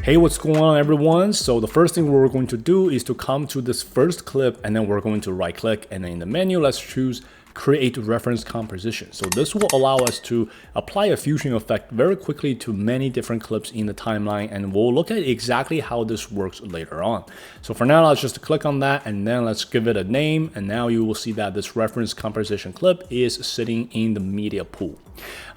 Hey, what's going on everyone? So the first thing we're going to do is to come to this first clip, and then we're going to right click, and then in the menu let's choose create reference composition. So this will allow us to apply a fusion effect very quickly to many different clips in the timeline, and we'll look at exactly how this works later on. So for now, let's just click on that, and then let's give it a name, and now you will see that this reference composition clip is sitting in the media pool.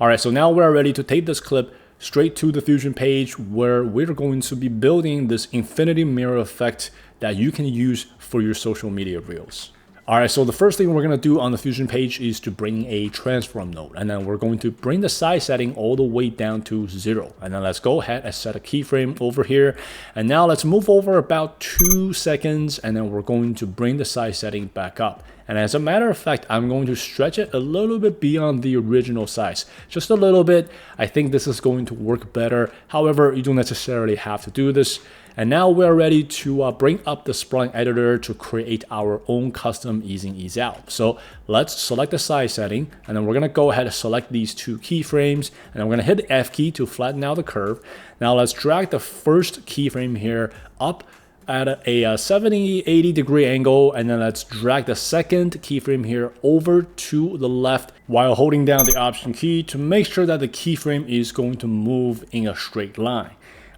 All right, so now we're ready to take this clip straight to the Fusion page where we're going to be building this infinity mirror effect that you can use for your social media reels. All right, so the first thing we're going to do on the Fusion page is to bring a transform node, and then we're going to bring the size setting all the way down to 0. And then let's go ahead and set a keyframe over here. And now let's move over about 2 seconds, and then we're going to bring the size setting back up. And as a matter of fact, I'm going to stretch it a little bit beyond the original size, just a little bit. I think this is going to work better. However, you don't necessarily have to do this. And now we're ready to bring up the spline editor to create our own custom ease in, ease out. So let's select the size setting, and then we're going to go ahead and select these 2 keyframes, and I'm going to hit the F key to flatten out the curve. Now let's drag the first keyframe here up at a 70-80 degree angle, and then let's drag the second keyframe here over to the left while holding down the Option key to make sure that the keyframe is going to move in a straight line.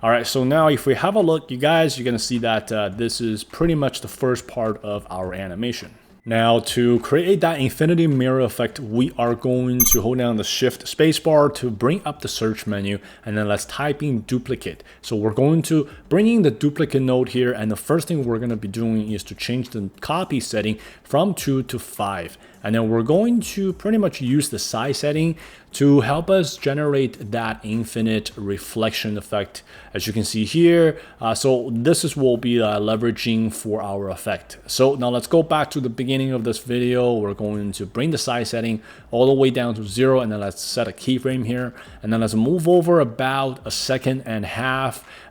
All right, so now if we have a look, you guys, you're gonna see that this is pretty much the first part of our animation. Now to create that infinity mirror effect, we are going to hold down the Shift spacebar to bring up the search menu, and then let's type in duplicate. So we're going to bring in the duplicate node here, and the first thing we're gonna be doing is to change the copy setting from 2 to 5. And then we're going to pretty much use the size setting to help us generate that infinite reflection effect, as you can see here. So this is what we'll be leveraging for our effect. So now let's go back to the beginning of this video. We're going to bring the size setting all the way down to 0, and then let's set a keyframe here. And then let's move over about 1.5 seconds, and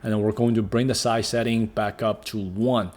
then we're going to bring the size setting back up to 1.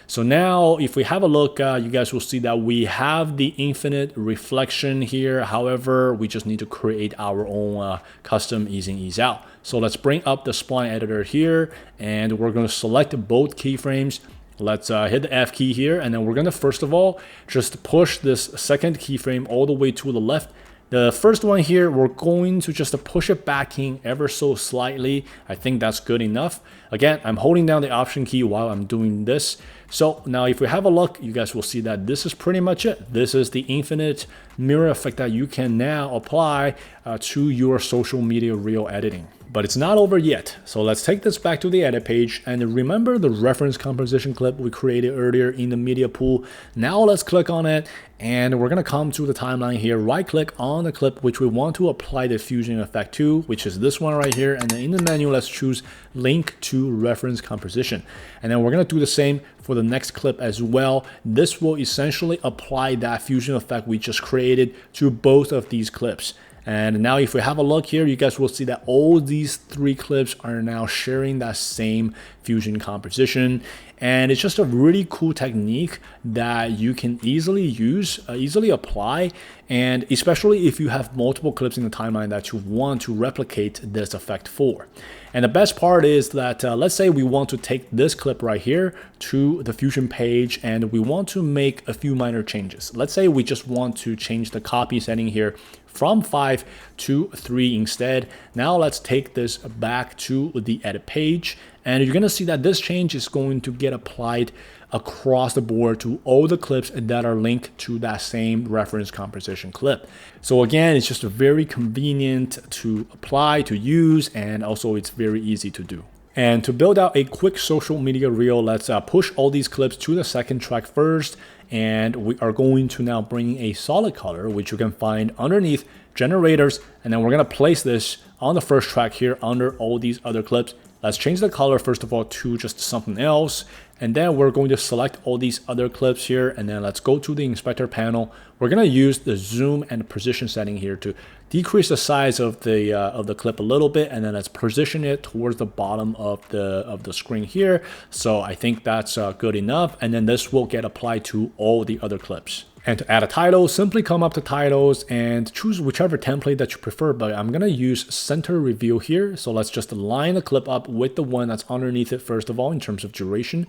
So now if we have a look, you guys will see that we have the infinite reflection here. However, we just need to create our own custom ease in, ease out. So let's bring up the spline editor here, and we're going to select both keyframes. Let's hit the F key here, and then we're going to first of all just push this second keyframe all the way to the left. The first one here, we're going to just push it back in ever so slightly. I think that's good enough. Again, I'm holding down the Option key while I'm doing this. So now if we have a look, you guys will see that this is pretty much it. This is the infinite mirror effect that you can now apply to your social media reel editing. But it's not over yet. So let's take this back to the edit page, and remember the reference composition clip we created earlier in the media pool. Now let's click on it, and we're gonna come to the timeline here, right click on the clip which we want to apply the fusion effect to, which is this one right here. And then in the menu, let's choose link to reference composition. And then we're gonna do the same for the next clip as well. This will essentially apply that fusion effect we just created to both of these clips. And now if we have a look here, you guys will see that all these 3 clips are now sharing that same fusion composition. And it's just a really cool technique that you can easily use, easily apply, and especially if you have multiple clips in the timeline that you want to replicate this effect for. And the best part is that let's say we want to take this clip right here to the Fusion page, and we want to make a few minor changes. Let's say we just want to change the copy setting here from 5 to 3 instead. Now let's take this back to the edit page, and you're gonna see that this change is going to get applied across the board to all the clips that are linked to that same reference composition clip. So again, it's just very convenient to apply, to use, and also it's very easy to do. And to build out a quick social media reel, let's push all these clips to the second track first. And we are going to now bring a solid color, which you can find underneath generators. And then we're going to place this on the first track here under all these other clips. Let's change the color first of all to just something else. And then we're going to select all these other clips here, and then let's go to the inspector panel. We're going to use the zoom and position setting here to decrease the size of the clip a little bit, and then let's position it towards the bottom of the screen here. So I think that's good enough, and then this will get applied to all the other clips. And to add a title, simply come up to titles and choose whichever template that you prefer, but I'm gonna use center reveal here. So let's just line the clip up with the one that's underneath it first of all in terms of duration.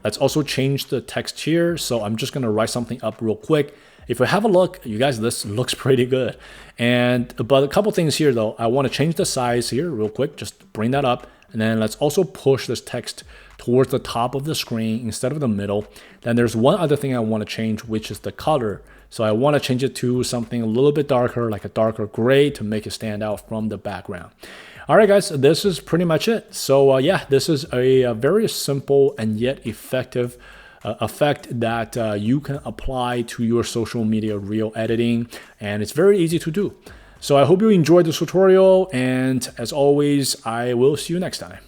Let's also change the text here. So I'm just gonna write something up real quick. If we have a look, you guys, this looks pretty good. But a couple things here though, I wanna change the size here real quick, just bring that up. And then let's also push this text towards the top of the screen instead of the middle. Then there's one other thing I want to change, which is the color. So I want to change it to something a little bit darker, like a darker gray, to make it stand out from the background. All right, guys, this is pretty much it. So yeah, this is a very simple and yet effective effect that you can apply to your social media reel editing, and it's very easy to do. So I hope you enjoyed this tutorial, and as always, I will see you next time.